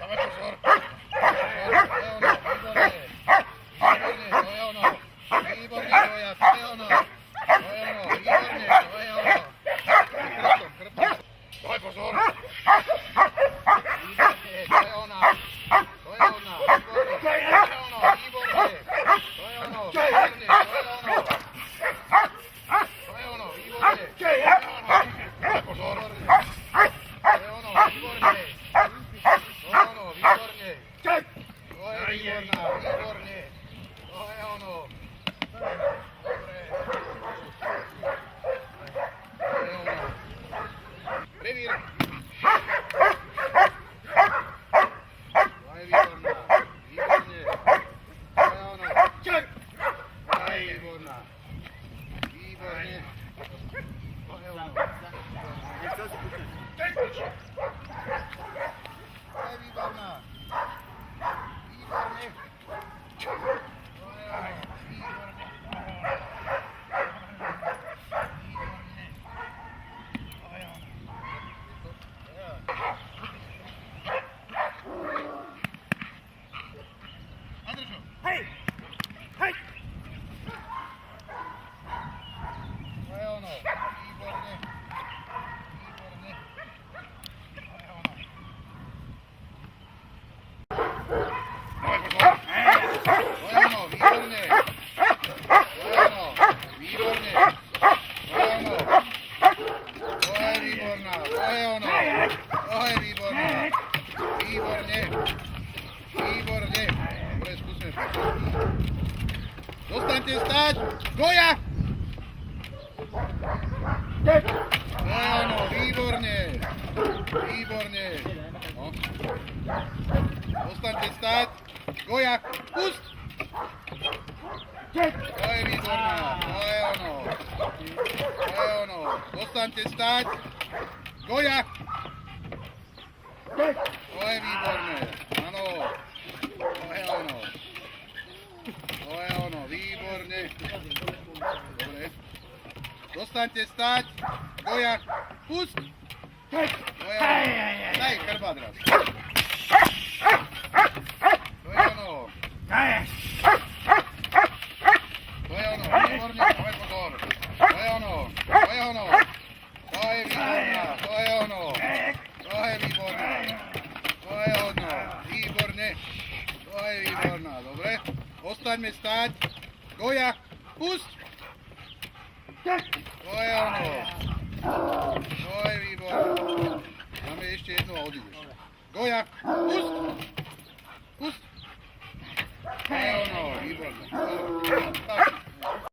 Dávaj pozor. Výborne, Goja, to je ono. Výborne, to je ono. Krpom. Dávaj pozor. Výborne, to je ona. To je ona, výborne. To je ono, výborne. To je ono, výborne, to je ono. To je ono, výborne. Dávaj pozor. To je ono, výborne. To je ono, výborne. To je výborná, výborne. To je ono. Dobre. To je ono. Revír. To je výborná. Výborne. To je ono. To je výborná. Výborne. To je ono. To je výborná. Výborne. To je ono. Hej! Hej! To je ono. Výborne. Výborne. To je ono. Dávaj pozor. To je ono. Výborne. To je ono. Výborne. To je ono. To je výborná. To je ono. To je výborná. Výborne. Výborne. Dobre, skúsme. Zostaňte stáť. Goja! To je ono, výborne. Výborne. No. Zostaňte stáť. Goja, pust! To je výborná. To je ono. To je ono. Zostaňte stáť. Goja! To je výborné. Áno. To je ono. To je ono, výborne. Dobre. Zostaňte stáť. Goja, pust. To je ono. Daj chrbát raz. To je ono. To je ono, výborne. Dávaj pozor. To je ono. To je ono. To je výborná. To je ono. To je výborná. To je ono. Výborne. To je výborná. Dobre. Ostaňme stáť. Goja, pust. To je ono. To je výborné. Dáme ešte jednu a odídeš. Goja, pust. Pust. To je ono. Výborné.